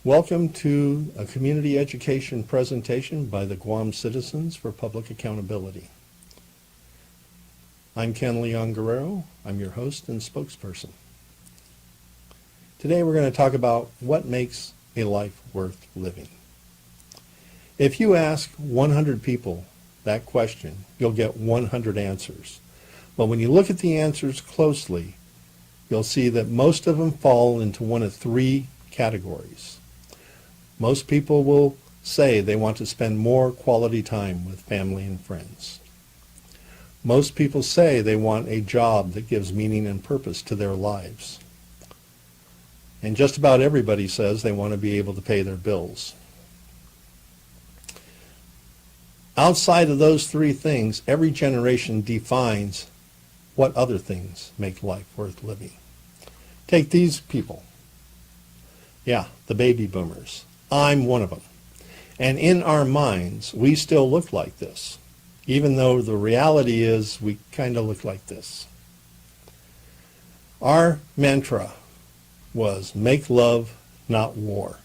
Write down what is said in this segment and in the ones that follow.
Welcome to a community education presentation by the Guam Citizens for Public Accountability. I'm Ken Leon Guerrero. I'm your host and spokesperson. Today we're going to talk about what makes a life worth living. If you ask 100 people that question, you'll get 100 answers. But when you look at the answers closely, you'll see that most of them fall into one of three categories. Most people will say they want to spend more quality time with family and friends. Most people say they want a job that gives meaning and purpose to their lives. And just about everybody says they want to be able to pay their bills. Outside of those three things, every generation defines what other things make life worth living. Take these people. Yeah, the baby boomers. I'm one of them. And in our minds, we still look like this, even though the reality is we kind of look like this. Our mantra was make love, not war.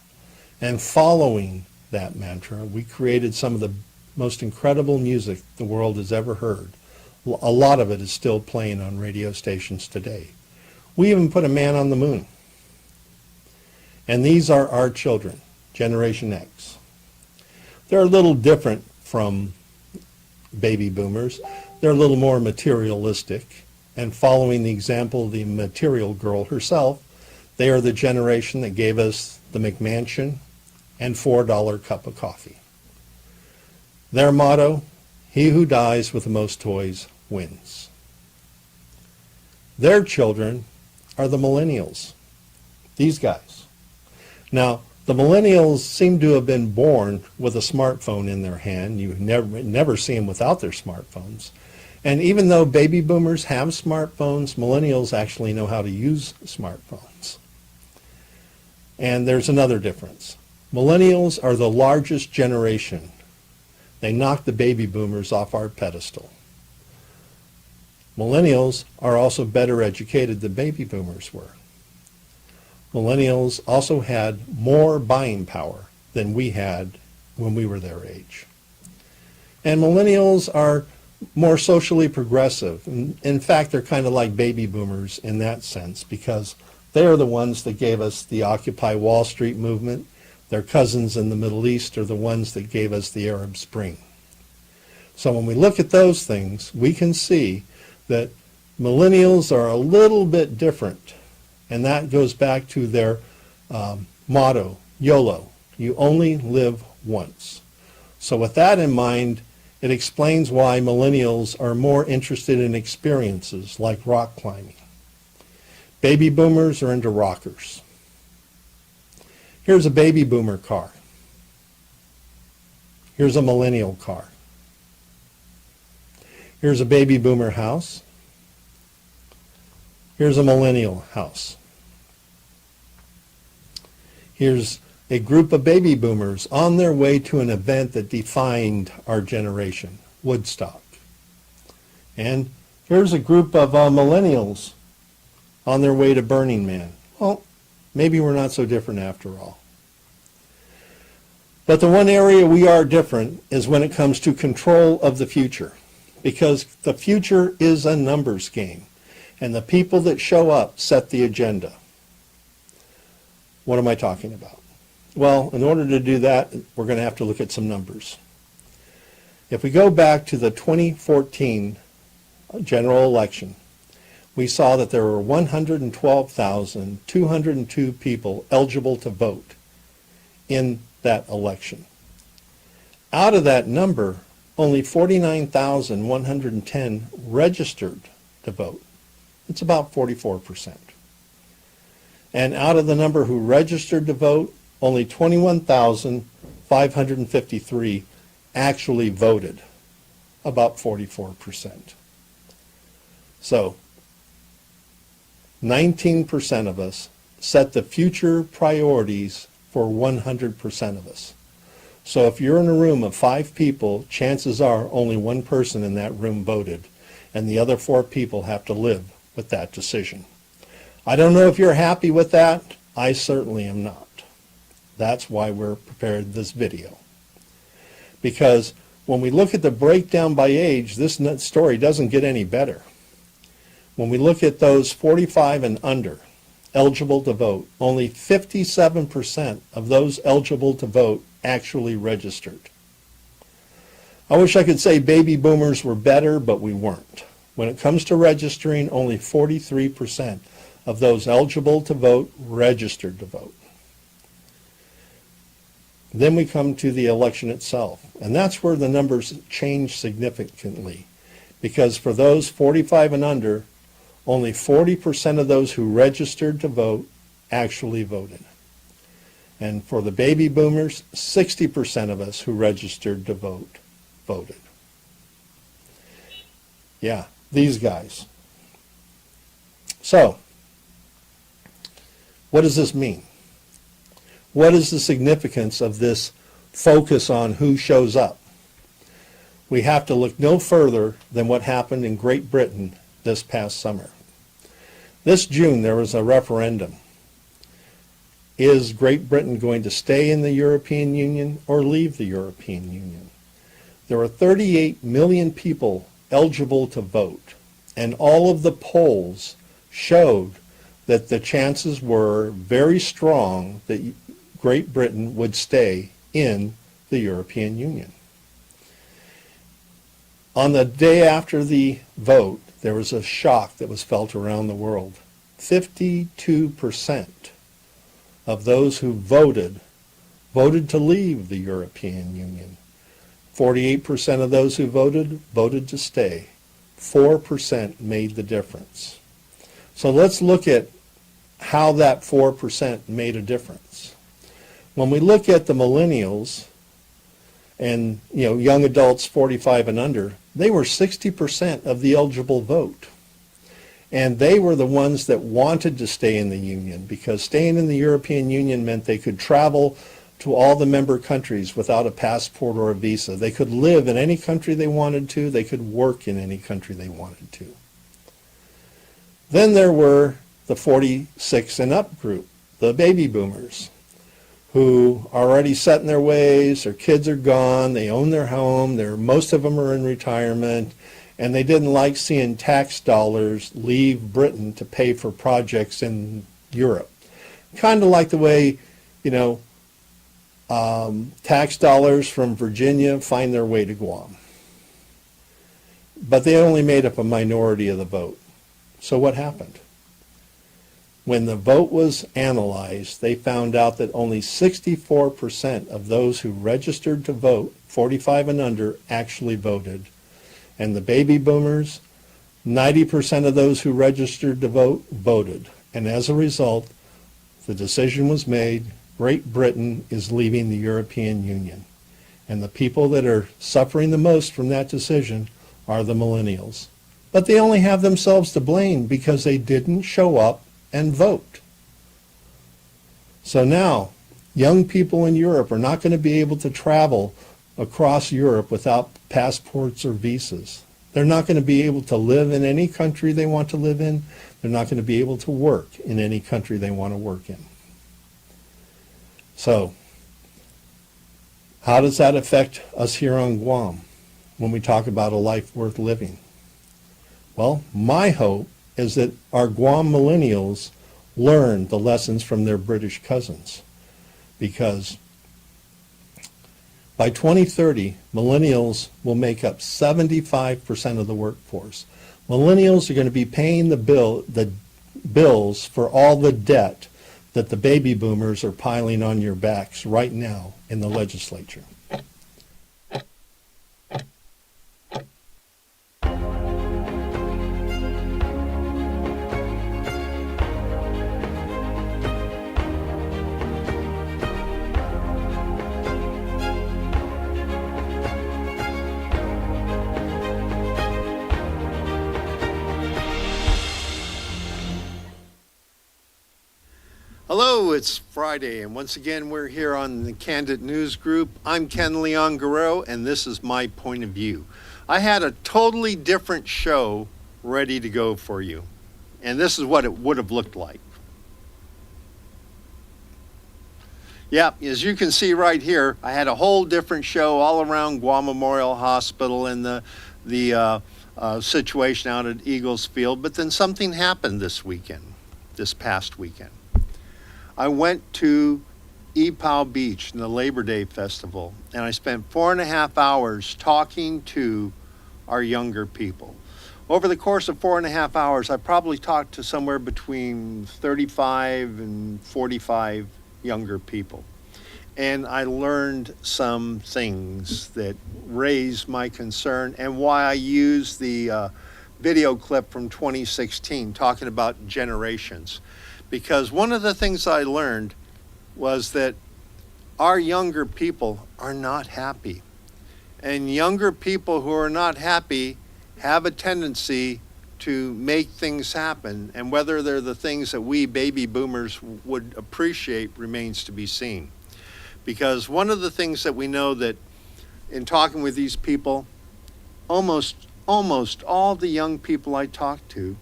And following that mantra, we created some of the most incredible music the world has ever heard. A lot of it is still playing on radio stations today. We even put a man on the moon. And these are our children. Generation X. They're a little different from baby boomers. They're a little more materialistic, and following the example of the material girl herself, they are the generation that gave us the McMansion and $4 cup of coffee. Their motto, he who dies with the most toys wins. Their children are the millennials, these guys. Now, the millennials seem to have been born with a smartphone in their hand. You never see them without their smartphones. And even though baby boomers have smartphones, millennials actually know how to use smartphones. And there's another difference. Millennials are the largest generation. They knocked the baby boomers off our pedestal. Millennials are also better educated than baby boomers were. Millennials also had more buying power than we had when we were their age. And millennials are more socially progressive. In fact, they're kind of like baby boomers in that sense, because they are the ones that gave us the Occupy Wall Street movement. Their cousins in the Middle East are the ones that gave us the Arab Spring. So when we look at those things, we can see that millennials are a little bit different. And that goes back to their motto, YOLO, you only live once. So with that in mind, it explains why millennials are more interested in experiences like rock climbing. Baby boomers are into rockers. Here's a baby boomer car. Here's a millennial car. Here's a baby boomer house. Here's a millennial house. Here's a group of baby boomers on their way to an event that defined our generation, Woodstock. And here's a group of millennials on their way to Burning Man. Well, maybe we're not so different after all. But the one area we are different is when it comes to control of the future, because the future is a numbers game, and the people that show up set the agenda. What am I talking about? Well, in order to do that, we're going to have to look at some numbers. If we go back to the 2014 general election, we saw that there were 112,202 people eligible to vote in that election. Out of that number, only 49,110 registered to vote. It's about 44%. And out of the number who registered to vote, only 21,553 actually voted, about 44%. So 19% of us set the future priorities for 100% of us. So if you're in a room of 5 people, chances are only one person in that room voted, and the other 4 people have to live with that decision. I don't know if you're happy with that. I certainly am not. That's why we're prepared this video. Because when we look at the breakdown by age, this story doesn't get any better. When we look at those 45 and under eligible to vote, only 57% of those eligible to vote actually registered. I wish I could say baby boomers were better, but we weren't. When it comes to registering, only 43% of those eligible to vote registered to vote. Then we come to the election itself, and that's where the numbers change significantly, because for those 45 and under, only 40% of those who registered to vote actually voted. And for the baby boomers, 60% of us who registered to vote voted. Yeah, these guys. So, what does this mean? What is the significance of this focus on who shows up? We have to look no further than what happened in Great Britain this past summer. This June, there was a referendum. Is Great Britain going to stay in the European Union or leave the European Union? There were 38 million people eligible to vote, and all of the polls showed that the chances were very strong that Great Britain would stay in the European Union. On the day after the vote, there was a shock that was felt around the world. 52% of those who voted to leave the European Union. 48% of those who voted to stay. 4% made the difference. So let's look at how that 4% made a difference. When we look at the millennials and young adults 45 and under, they were 60% of the eligible vote. And they were the ones that wanted to stay in the Union, because staying in the European Union meant they could travel to all the member countries without a passport or a visa. They could live in any country they wanted to. They could work in any country they wanted to. Then there were the 46 and up group, the baby boomers, who are already set in their ways. Their kids are gone. They own their home. Most of them are in retirement. And they didn't like seeing tax dollars leave Britain to pay for projects in Europe. Kind of like the way, tax dollars from Virginia find their way to Guam. But they only made up a minority of the vote. So what happened? When the vote was analyzed, they found out that only 64% of those who registered to vote, 45 and under, actually voted. And the baby boomers, 90% of those who registered to vote voted. And as a result, the decision was made: Great Britain is leaving the European Union. And the people that are suffering the most from that decision are the millennials. But they only have themselves to blame because they didn't show up and vote. So now, young people in Europe are not going to be able to travel across Europe without passports or visas. They're not going to be able to live in any country they want to live in. They're not going to be able to work in any country they want to work in. So, how does that affect us here on Guam when we talk about a life worth living? Well, my hope is that our Guam millennials learn the lessons from their British cousins, because by 2030, millennials will make up 75% of the workforce. Millennials are going to be paying the bills for all the debt that the baby boomers are piling on your backs right now in the legislature. Hello, it's Friday, and once again we're here on the Kandit News Group. I'm Ken Leon Guerrero, and this is my point of view. I had a totally different show ready to go for you, and this is what it would have looked like. Yeah, as you can see right here, I had a whole different show all around Guam Memorial Hospital and the situation out at Eagles Field, but then something happened this past weekend. I went to Epau Beach in the Labor Day Festival, and I spent 4.5 hours talking to our younger people. Over the course of 4.5 hours, I probably talked to somewhere between 35 and 45 younger people. And I learned some things that raised my concern and why I used the video clip from 2016 talking about generations. Because one of the things I learned was that our younger people are not happy. And younger people who are not happy have a tendency to make things happen. And whether they're the things that we baby boomers would appreciate remains to be seen. Because one of the things that we know that in talking with these people, almost all the young people I talk to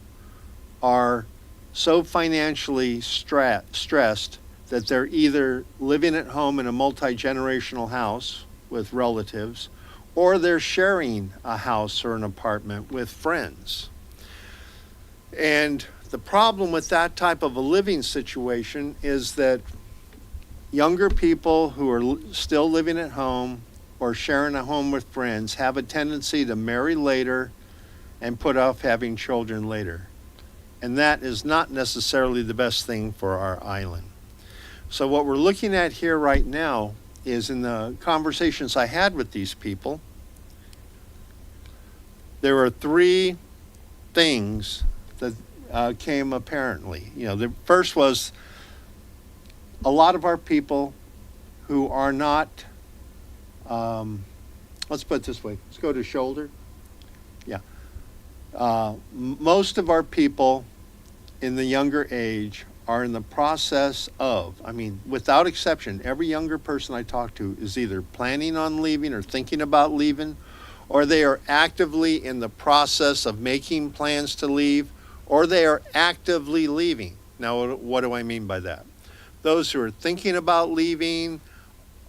are so financially stressed that they're either living at home in a multi-generational house with relatives, or they're sharing a house or an apartment with friends. And the problem with that type of a living situation is that younger people who are still living at home or sharing a home with friends have a tendency to marry later and put off having children later. And that is not necessarily the best thing for our island. So what we're looking at here right now is, in the conversations I had with these people, there are three things that came apparently. The first was a lot of our people who are not, let's put it this way, let's go to shoulder. Yeah. Most of our people in the younger age are in the process of, without exception, every younger person I talk to is either planning on leaving or thinking about leaving, or they are actively in the process of making plans to leave, or they are actively leaving. Now, what do I mean by that? Those who are thinking about leaving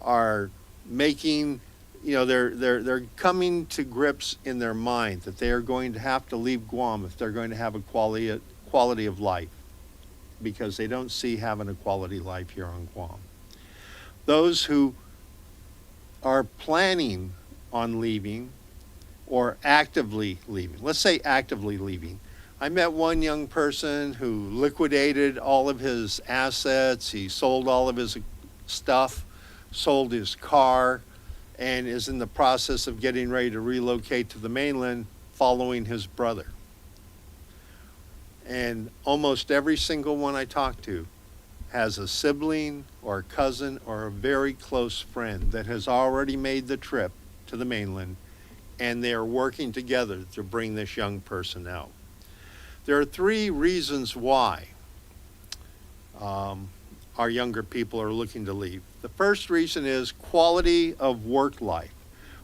are making, they're coming to grips in their mind that they are going to have to leave Guam if they're going to have a quality of life, because they don't see having a quality life here on Guam. Those who are planning on leaving or actively leaving, let's say actively leaving. I met one young person who liquidated all of his assets, he sold all of his stuff, sold his car, and is in the process of getting ready to relocate to the mainland following his brother. And almost every single one I talk to has a sibling or a cousin or a very close friend that has already made the trip to the mainland, and they are working together to bring this young person out. There are three reasons why our younger people are looking to leave. The first reason is quality of work life.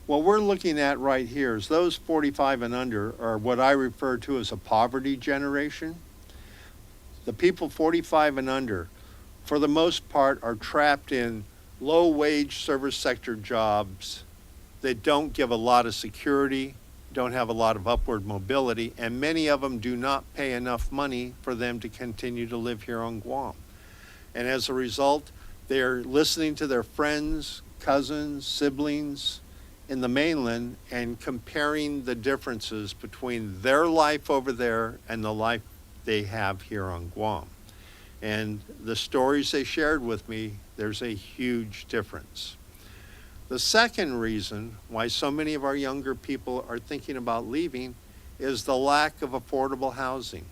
What we're looking at right here is those 45 and under are what I refer to as a poverty generation. The people 45 and under, for the most part, are trapped in low-wage service sector jobs that don't give a lot of security, don't have a lot of upward mobility, and many of them do not pay enough money for them to continue to live here on Guam. And as a result, they're listening to their friends, cousins, siblings in the mainland and comparing the differences between their life over there and the life they have here on Guam. And the stories they shared with me, there's a huge difference. The second reason why so many of our younger people are thinking about leaving is the lack of affordable housing.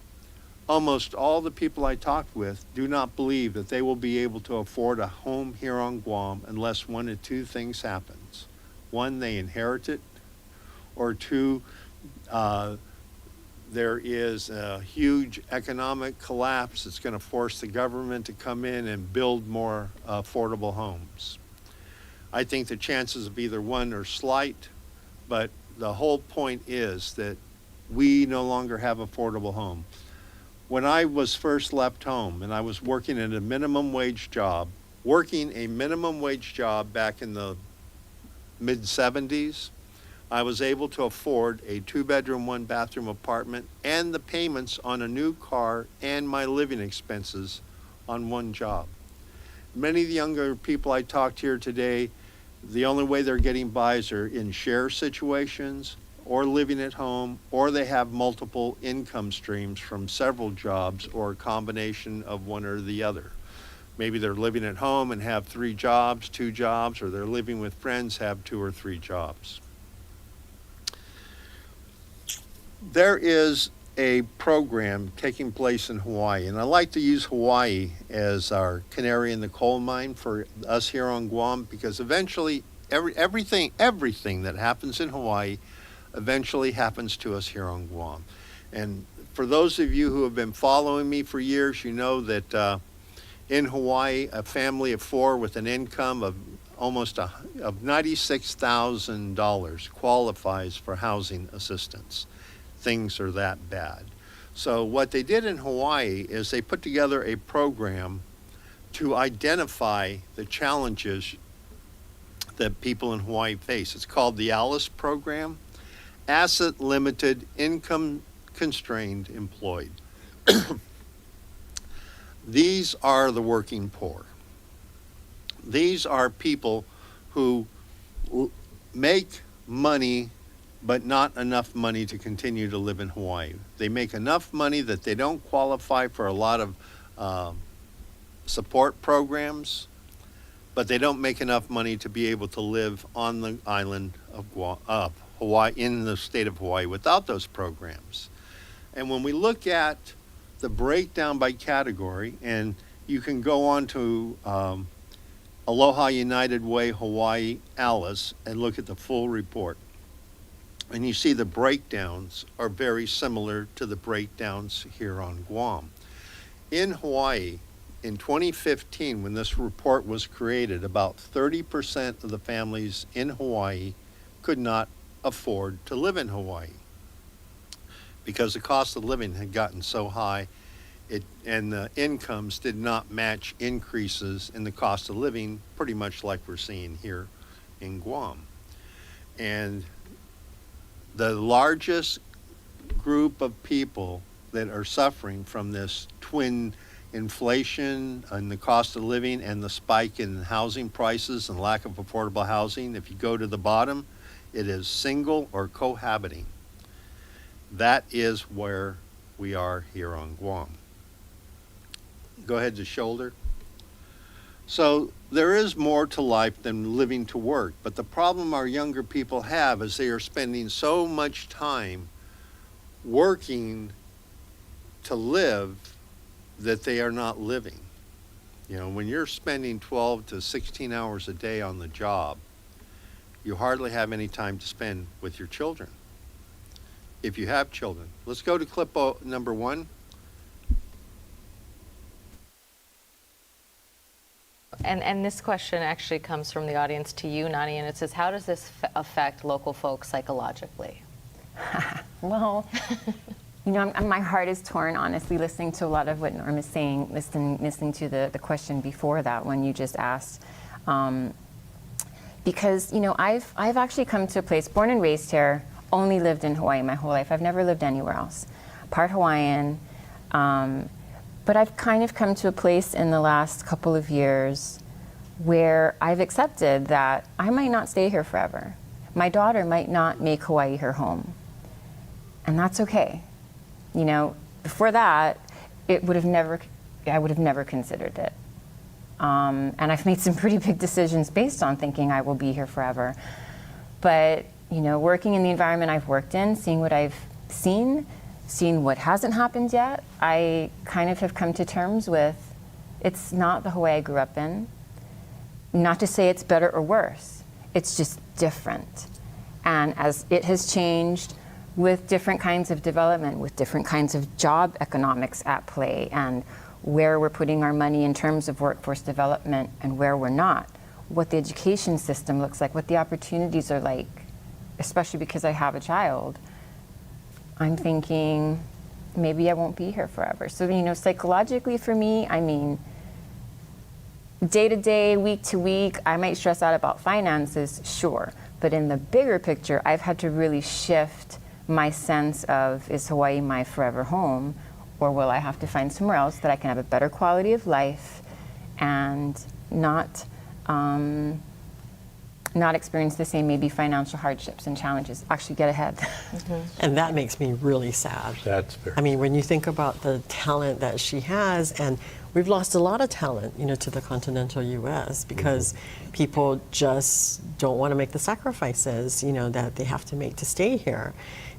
Almost all the people I talked with do not believe that they will be able to afford a home here on Guam unless one of two things happens. One, they inherit it, or two, there is a huge economic collapse that's going to force the government to come in and build more affordable homes. I think the chances of either one are slight, but the whole point is that we no longer have affordable homes. When I was first left home and I was working at a minimum wage job Working a minimum wage job back in the mid-70s, I was able to afford a 2-bedroom, 1-bathroom apartment and the payments on a new car and my living expenses on one job. Many of the younger people I talked to here today, the only way they're getting by is they're in share situations or living at home, or they have multiple income streams from several jobs or a combination of one or the other. Maybe they're living at home and have 3 jobs, 2 jobs, or they're living with friends, have 2 or 3 jobs. There is a program taking place in Hawaii, and I like to use Hawaii as our canary in the coal mine for us here on Guam, because eventually everything that happens in Hawaii eventually happens to us here on Guam. And for those of you who have been following me for years, you know that in Hawaii, a family of 4 with an income of almost of $96,000 qualifies for housing assistance. Things are that bad. So what they did in Hawaii is they put together a program to identify the challenges that people in Hawaii face. It's called the ALICE program, Asset Limited Income Constrained Employed. These are the working poor. These are people who make money but not enough money to continue to live in Hawaii. They make enough money that they don't qualify for a lot of support programs, but they don't make enough money to be able to live on the island of Hawaii, in the state of Hawaii, without those programs. And when we look at the breakdown by category, and you can go on to Aloha United Way Hawaii ALICE and look at the full report. And you see the breakdowns are very similar to the breakdowns here on Guam. In Hawaii, in 2015, when this report was created, about 30% of the families in Hawaii could not afford to live in Hawaii because the cost of living had gotten so high, and the incomes did not match increases in the cost of living, pretty much like we're seeing here in Guam. And the largest group of people that are suffering from this twin inflation and the cost of living and the spike in housing prices and lack of affordable housing, if you go to the bottom, it is single or cohabiting. That is where we are here on Guam. Go ahead to shoulder. So there is more to life than living to work, but the problem our younger people have is they are spending so much time working to live that they are not living. You know, when you're spending 12 to 16 hours a day on the job, you hardly have any time to spend with your children, if you have children. Let's go to clip number 1. And this question actually comes from the audience to you, Nani, and it says, how does this affect local folks psychologically? Well, you know, my heart is torn, honestly, listening to a lot of what Norm is saying, listening to the question before that one you just asked. Because, you know, I've actually come to a place, born and raised here, only lived in Hawaii my whole life. I've never lived anywhere else. Part Hawaiian. But I've kind of come to a place in the last couple of years where I've accepted that I might not stay here forever. My daughter might not make Hawaii her home. And that's okay. You know, before that, I would have never considered it. And I've made some pretty big decisions based on thinking I will be here forever. But, you know, working in the environment I've worked in, seeing what I've seen what hasn't happened yet, I kind of have come to terms with it's not the Hawaii I grew up in. Not to say it's better or worse, it's just different. And as it has changed with different kinds of development, with different kinds of job economics at play, and where we're putting our money in terms of workforce development and where we're not, what the education system looks like, what the opportunities are like, especially because I have a child, I'm thinking maybe I won't be here forever. So, you know, psychologically for me, I mean, day to day, week to week, I might stress out about finances, sure. But in the bigger picture, I've had to really shift my sense of, is Hawaii my forever home, or will I have to find somewhere else that I can have a better quality of life and not experience the same maybe financial hardships and challenges, actually get ahead. And that makes me really sad. That's very I mean, when you think about the talent that she has, and we've lost a lot of talent, to the continental U.S. because people just don't want to make the sacrifices, that they have to make to stay here.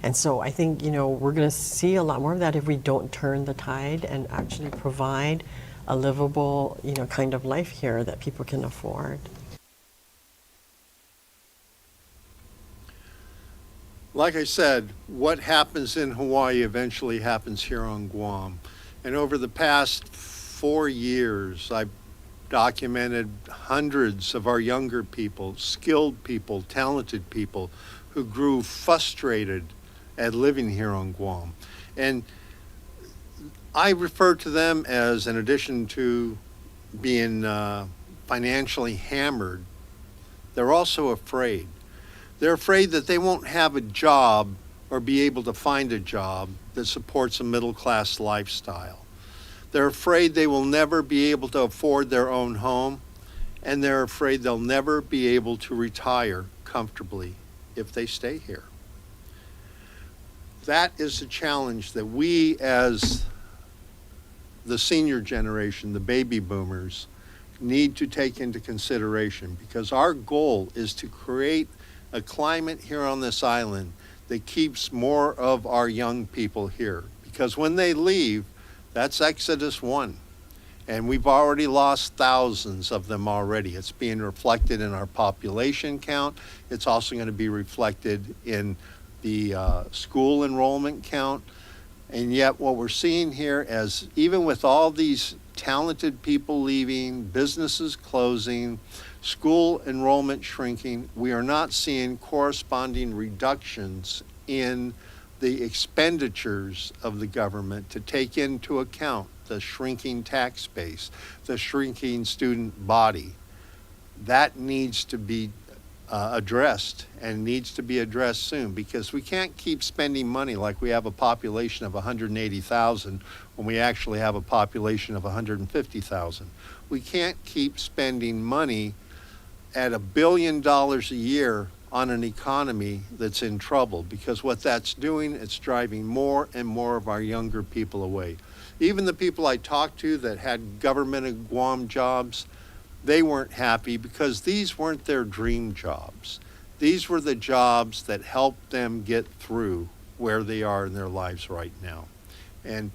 And so I think, we're going to see a lot more of that if we don't turn the tide and actually provide a livable, kind of life here that people can afford. Like I said, what happens in Hawaii eventually happens here on Guam. And over the past 4 years, I've documented hundreds of our younger people, skilled people, talented people who grew frustrated at living here on Guam. And I refer to them as, in addition to being financially hammered, they're also afraid. They're afraid that they won't have a job or be able to find a job that supports a middle-class lifestyle. They're afraid they will never be able to afford their own home, and they're afraid they'll never be able to retire comfortably if they stay here. That is the challenge that we, as the senior generation, the baby boomers, need to take into consideration, because our goal is to create a climate here on this island that keeps more of our young people here. Because when they leave, that's Exodus 1. And we've already lost thousands of them already. It's being reflected in our population count. It's also going to be reflected in the school enrollment count. And yet what we're seeing here is, even with all these talented people leaving, businesses closing, school enrollment shrinking, we are not seeing corresponding reductions in the expenditures of the government to take into account the shrinking tax base, the shrinking student body. That needs to be addressed, and needs to be addressed soon, because we can't keep spending money like we have a population of 180,000 when we actually have a population of 150,000. We can't keep spending money at $1 billion a year on an economy that's in trouble, because what that's doing, it's driving more and more of our younger people away. Even the people I talked to that had government of Guam jobs, they weren't happy because these weren't their dream jobs. These were the jobs that helped them get through where they are in their lives right now. And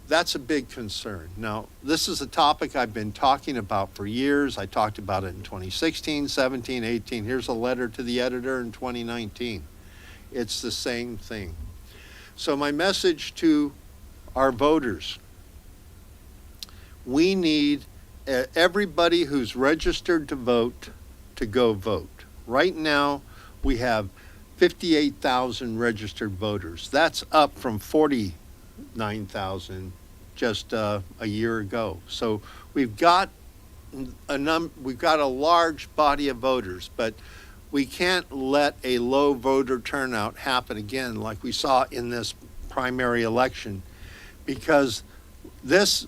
that's a big concern. Now, this is a topic I've been talking about for years. I talked about it in 2016, 17, 18. Here's a letter to the editor in 2019. It's the same thing. So my message to our voters: we need everybody who's registered to vote to go vote. Right now, we have 58,000 registered voters. That's up from 49,000 just a year ago. So we've got a large body of voters, but we can't let a low voter turnout happen again like we saw in this primary election, because this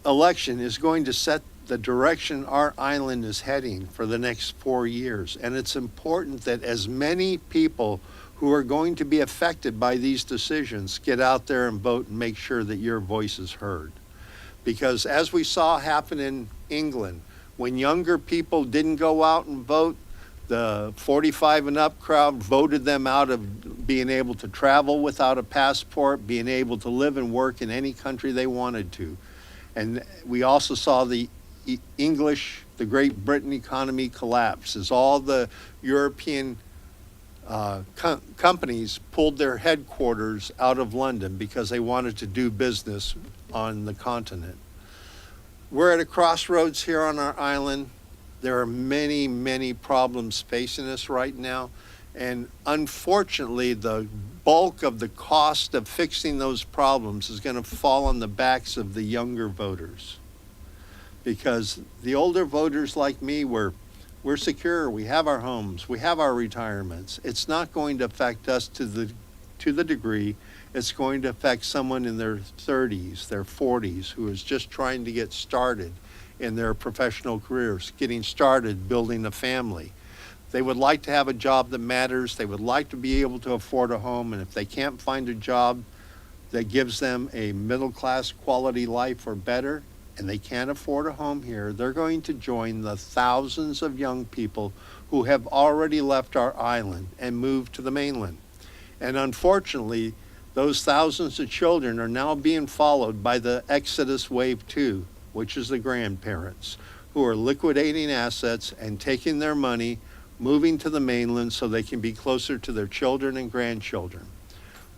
election is going to set the direction our island is heading for the next 4 years. And it's important that as many people who are going to be affected by these decisions get out there and vote and make sure that your voice is heard. Because as we saw happen in England, when younger people didn't go out and vote, the 45 and up crowd voted them out of being able to travel without a passport, being able to live and work in any country they wanted to. And we also saw the the Great Britain economy collapse as all the European companies pulled their headquarters out of London because they wanted to do business on the continent. We're at a crossroads here on our island. There are many, many problems facing us right now. And unfortunately, the bulk of the cost of fixing those problems is going to fall on the backs of the younger voters. because the older voters like me, we're secure, we have our homes, we have our retirements. It's not going to affect us to the degree it's going to affect someone in their 30s, their 40s, who is just trying to get started in their professional careers, getting started building a family. They would like to have a job that matters. They would like to be able to afford a home. And if they can't find a job that gives them a middle-class quality life or better, and they can't afford a home here, they're going to join the thousands of young people who have already left our island and moved to the mainland. And unfortunately, those thousands of children are now being followed by the Exodus Wave 2, which is the grandparents, who are liquidating assets and taking their money, moving to the mainland so they can be closer to their children and grandchildren.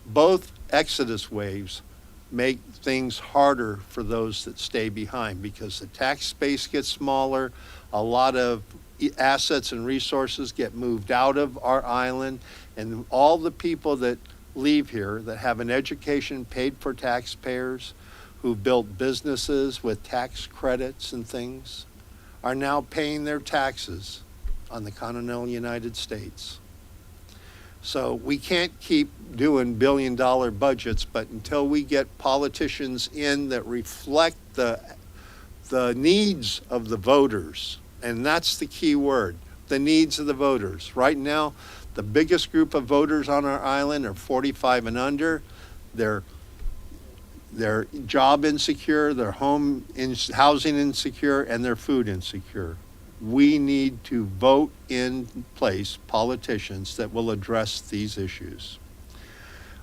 Both Exodus waves make things harder for those that stay behind because the tax base gets smaller, a lot of assets and resources get moved out of our island, and all the people that leave here that have an education paid for taxpayers, who've built businesses with tax credits and things, are now paying their taxes on the continental United States. So we can't keep doing billion-dollar budgets, but until we get politicians in that reflect the needs of the voters, and that's the key word, the needs of the voters. Right now, the biggest group of voters on our island are 45 and under. They're job insecure, they're housing insecure, and they're food insecure. We need to vote in place politicians that will address these issues.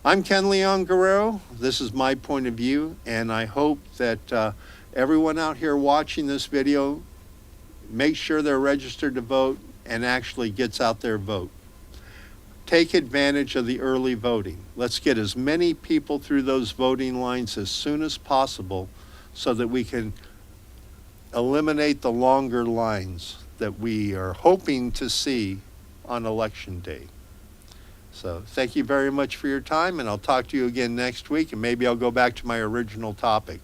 I'm Ken Leon Guerrero. This is my point of view, and I hope that everyone out here watching this video makes sure they're registered to vote and actually gets out there vote. Take advantage of the early voting. Let's get as many people through those voting lines as soon as possible so that we can eliminate the longer lines that we are hoping to see on election day. So thank you very much for your time, and I'll talk to you again next week, and maybe I'll go back to my original topic.